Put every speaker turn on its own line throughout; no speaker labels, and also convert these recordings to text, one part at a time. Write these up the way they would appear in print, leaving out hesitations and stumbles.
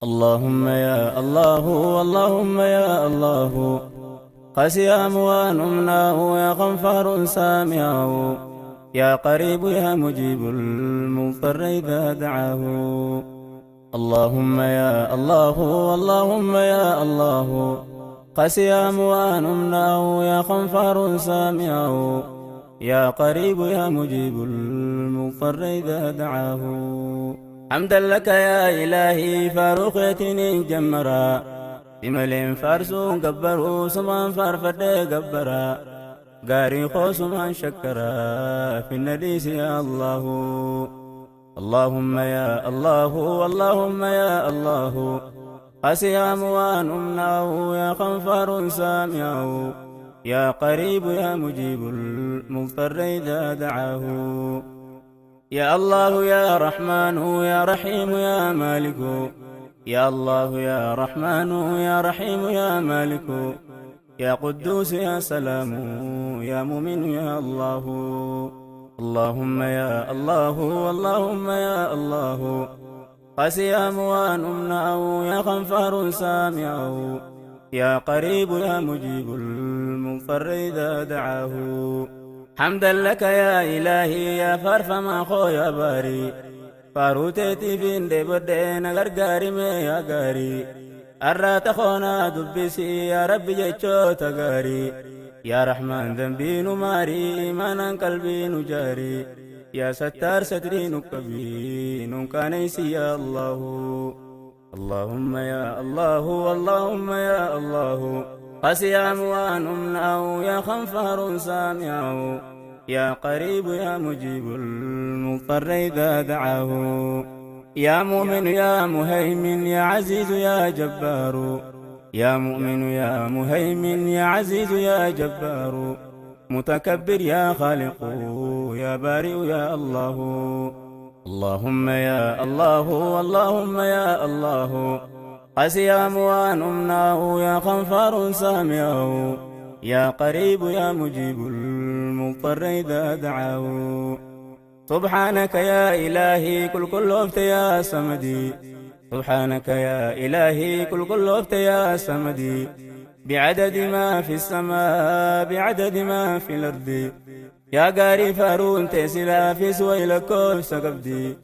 اللهم يا الله اللهم يا الله قاسي أموان أمناه يا غفار سامعه يا قريب يا مجيب المضطر إذا دعاه. اللهم يا الله اللهم يا الله قاسي أموان أمناه يا غفار سامعه يا قريب يا مجيب المضطر إذا دعاه. حمدا لك يا إلهي فاروقتني جمرا بمل فارسو قبرو سمان فارفد قبرا قاري خوص من شكرا في النديس يا الله. اللهم يا الله اللهم يا الله قاسي أموان أمناه يا غفار سامعه يا قريب يا مجيب المضطر إذا دعاه. يا الله يا رحمن يا رحيم يا مالك يا الله يا رحمن يا رحيم يا مالك يا قدوس يا سلام يا مؤمن يا الله. اللهم يا الله اللهم يا الله قاسي أموان أمناه يا غفار سامعه يا قريب يا مجيب المضطر إذا دعاه. حمدا لك يا إلهي يا فرفما خويا باري فاروتيتي فين دي بدين غرغاري مي يا غاري أرات خونا دبسي يا ربي جيشو تغاري يا رحمن ذنبي نماري إيمانا قلبي نجاري يا ستار ستري نكبي نكانيسي يا الله. اللهم يا الله اللهم يا الله قاسي أموان أمناه يا غفار سامعه يا قريب يا مجيب المضطر إذا دعاه. يا مؤمن يا مهيمن يا عزيز يا جبار يا مؤمن يا مهيمن يا عزيز يا جبار متكبر يا خالق يا بارئ يا الله. اللهم يا الله اللهم يا الله قاسي أموان أمناه يا غفار سامعه يا قريب يا مجيب المضطر إذا دعاه. سبحانك يا إلهي كل وقت يا سمدي سبحانك يا إلهي كل وقت يا سمدي بعدد ما في السماء بعدد ما في الأرض يا قاري فارون تسلا في سويلك سقبدي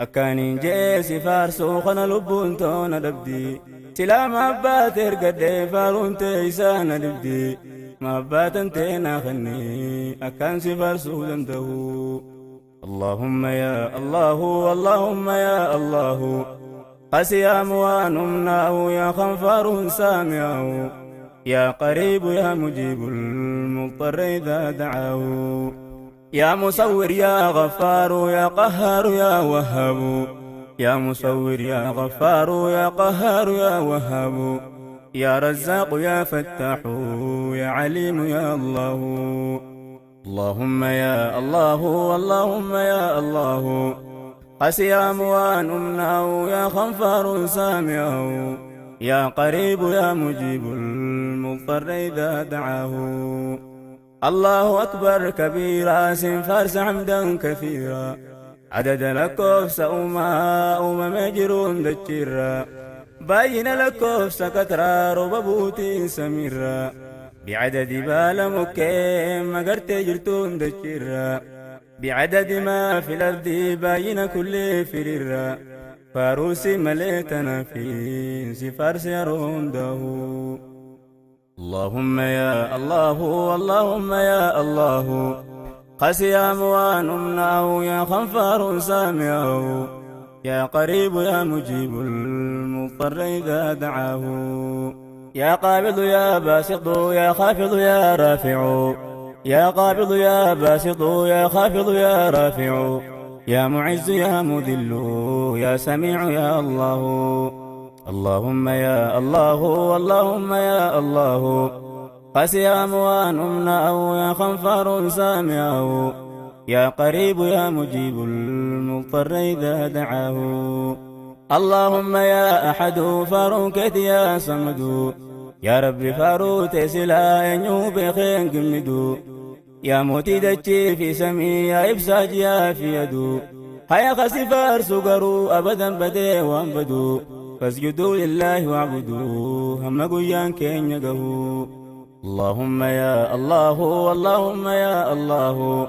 أكانين جيسي فارسو خنا لبون تونا دبدي سلا مبات ارقد فارون تيسانا دبدي مبات انتينا خني أكان سفارسو دنده. اللهم يا الله اللهم يا الله قاسي أموان أمناه يا غفار سامعه يا قريب يا مجيب المضطر إذا دعاه. يا مصور يا غفار يا قهار يا وهاب يا مصور يا غفار يا قهار يا وهاب يا رزاق يا فتاح يا عليم يا الله. اللهم يا الله اللهم يا الله قاسي أموان أمناه يا غفار سامعه يا قريب يا مجيب المضطر إذا دعاه. الله أكبر كبيرا فارس حمدا كثيرا عدد لكوف سأوما مجرون دجيرا باين لكوف سكترا رببوت سميرا بعدد بالمكيم مقرت جرتون دجيرا بعدد ما في الأرض باين كل فريرا فاروسي مليتنا في سفارس يرون داهو. اللهم يا الله اللهم يا الله قاسي أموان أمناه يا غفار سامعه يا قريب يا مجيب المضطر إذا دعاه. يا قابض يا باسط يا خافض يا رافع يا قابض يا باسط يا خافض يا رافع يا معز يا مذل يا سميع يا الله. اللهم يا الله اللهم يا الله قاسي أموان أمناه يا غفار سامعه يا قريب يا مجيب المضطر إذا دعاه. اللهم يا أحد فاروكت يا صمد يا رب فاروت سلا ينوب خين قمدو يا موتي دجي في سمي يا إبساج يا في يدو هيا خسفار سقرو أبدا بدي وانبدو فاسجدوا لله واعبدوا هم قيان كين يقهو اللهم يا الله اللهم يا الله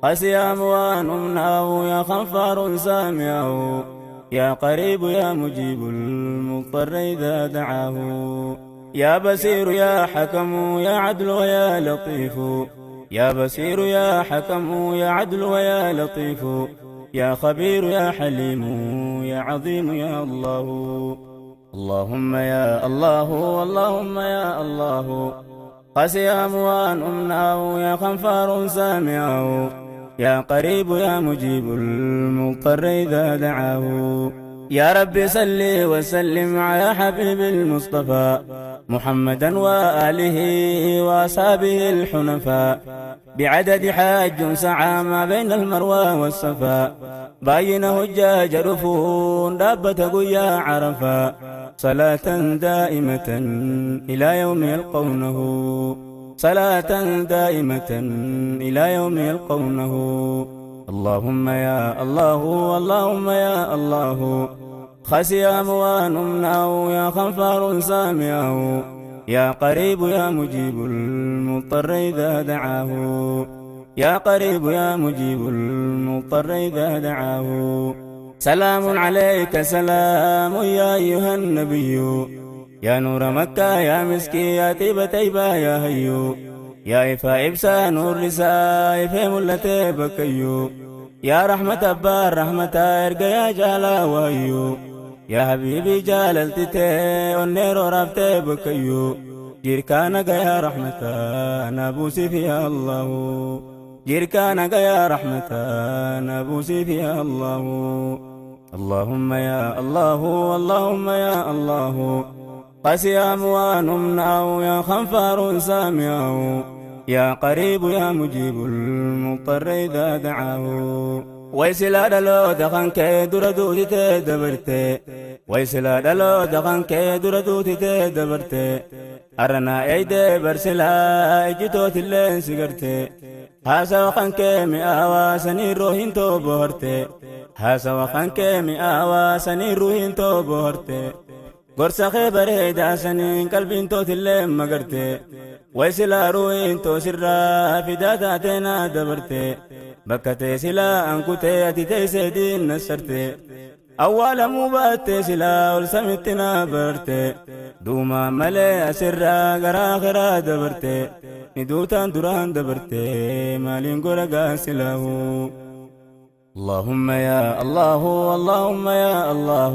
قسيام وانمناه يا غفار سامعه يا قريب يا مجيب المضطر إذا دعاه يا بصير يا حكم يا عدل ويا لطيف يا بصير يا حكم يا عدل ويا لطيف يا خبير يا حليم يا عظيم يا الله اللهم يا الله اللهم يا الله قسيام وانمناه يا غفار سامعه يا قريب يا مجيب المضطر إذا دعاه يا رب صل وسلم على حبيب المصطفى محمدا وآله وأصحابه الحنفاء بعدد حاج سعى ما بين المروى والصفا باين هجاج رفون دابة قيا عرفا صلاة دائمة إلى يوم يلقونه صلاة دائمة إلى يوم يلقونه اللهم يا الله اللهم يا الله خسيام وانمناه يا غفار سامعه يا قريب يا مجيب المضطر إذا دعاه يا قريب يا مجيب المضطر إذا دعاه سلام عليك سلام يا أيها النبي يا نور مكة يا مسكي يا طيبة يا هيو يا إفا إبسا نور رساء في ملة بكيو يا رحمة أبا رحمة إرقى يا جالا وهيو يا حبيبي جاللتي والنير رفتي بكيو جيركانك يا رحمة نبوسي فيها الله جيركانك يا رحمة نبوسي فيها الله اللهم يا الله اللهم يا الله قسيام وانمناه يا غفار سامعه يا قريب يا مجيب المضطر إذا دعاه ويسلا دلو دخن كي دردوتي تدبرتي ويسلا دلو دخن كي دردوتي تدبرتي أرنا ايدي برسلا اجتوت اللين سقرتي هاسا وخن كي مئاوا سني روحين تو بهرتي هاسا وخن كي مئاوا سني روحين تو بهرتي قرصا خبره داسنين قلبين توت اللي مقرتي ويسلا روين تو سرا في داتاتنا دبرتي بكتي سلا انكتي اتتي سيدين نسرتي أول مباتي سلا والسمتنا برتي دوما ملي أسرا غرا غرا دبرتي ندوتان دران دبرتي مالين قرقا سلاه اللهم يا الله اللهم يا الله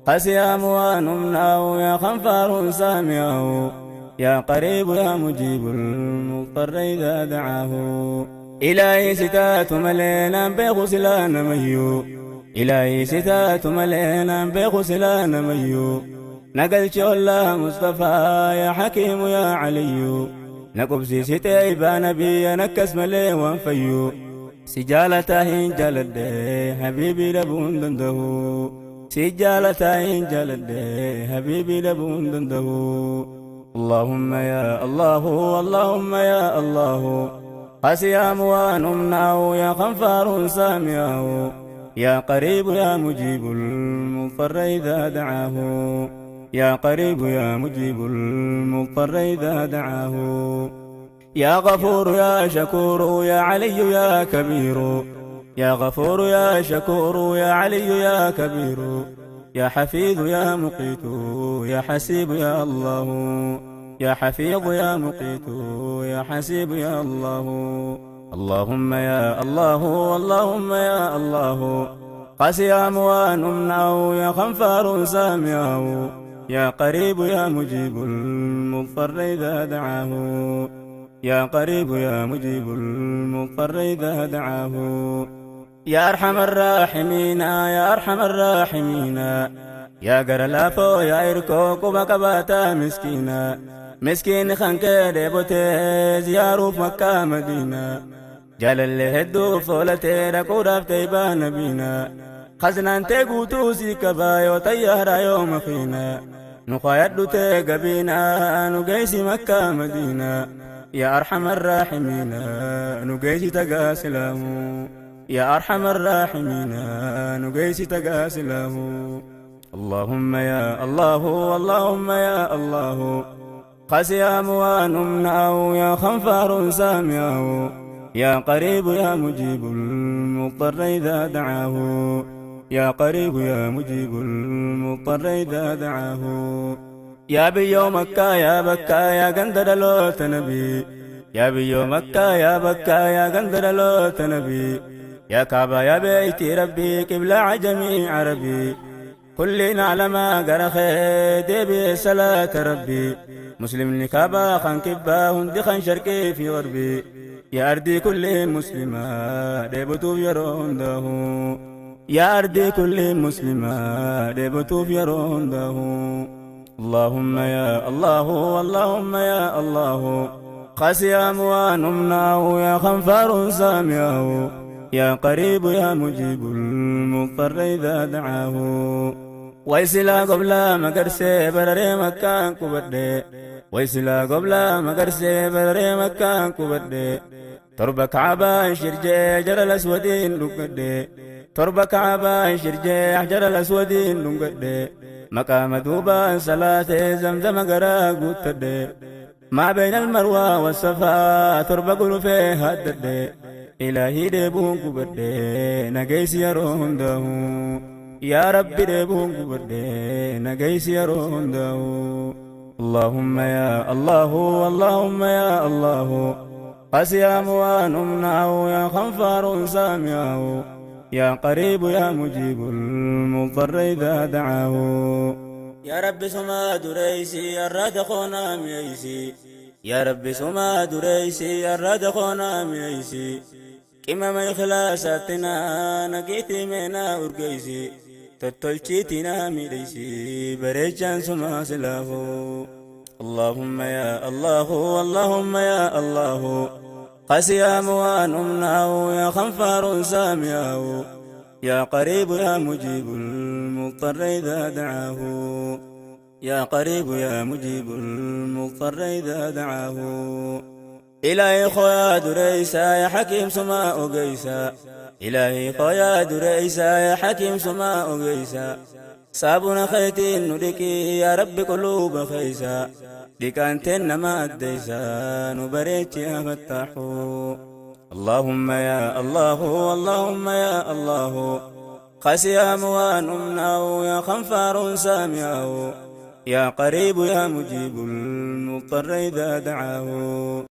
قسيام وانمناه يا غفار سامعه يا قريب يا مجيب المضطر إذا دعاه إلهي ستات ملينا بغسلان ميو إلهي ستات ملينا بغسلان ميو نقل شولا مصطفى يا حكيم يا علي نقبسي ستيبا نبي نكس ملي وانفيو سجالتهين جلد حبيبي لبون دنده سجالتهين جلد حبيبي لبون دنده اللهم يا الله اللهم يا الله قسيام وانمناه يا غفار سامعه يا قريب يا مجيب المضطر إذا دعاه يا قريب يا مجيب المضطر إذا دعاه يا غفور يا شكور يا علي يا كبير يا غفور يا شكور يا علي يا كبير يا حفيظ يا مقيت يا حسيب يا الله يا حفيظ يا مقيت يا حسيب يا الله اللهم يا الله اللهم يا الله قسيام وانمناه يا غفار سامعه يا قريب يا مجيب المضطر إذا دعاه يا قريب يا مجيب المضطر إذا دعاه يا أرحم الراحمين يا أرحم الراحمين يا قرلافو يا إركو قبك باتا مسكينا مسكين خانك ديبوتي زيارو في مكة مدينة جال اللي هدو فولتي ركو رافتي بانبينا خزنان تيقوتو سيكبا يوطيارا يوم خينا نخايدو تيقبينا نقيسي مكة مدينة يا أرحم الراحمين نقيسي تقاسلامو يا أرحم الراحمين نقيسي تقاسلامو اللهم يا الله اللهم يا الله قسيام ونمناه يا خنفار سامعه يا قريب يا مجيب المضطر إذا دعاه يا قريب يا مجيب المضطر إذا دعاه يا بيو مكة يا بكا يا قندر لوت نبي يا بيو مكة يا بكا يا قندر لوت نبي يا كعبة يا بيتي ربي قبلة عجمي عربي كلنا لما قرخي دي صلاة ربي مسلم لكابا خان كبا هندي خان شرقي في غربي يا أرضي كل مسلمة ديبتو يرون دهو يا أرضي كل مسلمة ديبتو يرون دهو اللهم يا الله اللهم يا الله قاسيام ونمناه يا خنفار سامعه يا قريب يا مجيب المضطر إذا دعاه ويسلا قبل مقرسي برري مكان كبدي ويسلا قبل مقرسي برري مكان كبدي تربك عبا شرجي جرى الأسودين لقدي تربك عبا شرجي حجر الأسودين لقدي مقام دوبا صلاة زمزم قرى قتدي ما بين المروى والصفا تربك فيها الددي إلهي ديبون كبدي نجيس يرون دهو يا ربي ديبون كبدي نجيس يرون دهو اللهم يا الله اللهم يا الله قسيام ونمناه يا خنفار سامعه يا قريب يا مجيب المضطر إذا دعاه يا رب سما دريسي الرد خونا ميسي يا رب سما دريسي الرد خونا ميسي كما ما إخلاصاتنا نقيتي منا أرقيسي تتلشيتنا ميريسي بريجان سما سلافو اللهم يا الله اللهم يا الله قسيام ونمناه يا خنفار سامعه يا قريب يا مجيب المضطر إذا دعاه يا قريب يا مجيب المضطر إذا دعاه إلهي خويا دريسا يا حكيم سماء قيسا إلهي خويا دريسا يا حكيم سماء قيسا صابنا خيتين ندكي يا رب قلوب خيسا ديكانتين ما أديسا نبريت يا فتاحو اللهم يا الله اللهم يا الله قسيام ونمناه يا خنفار سامعه يا قريب يا مجيب المضطر إذا دعاه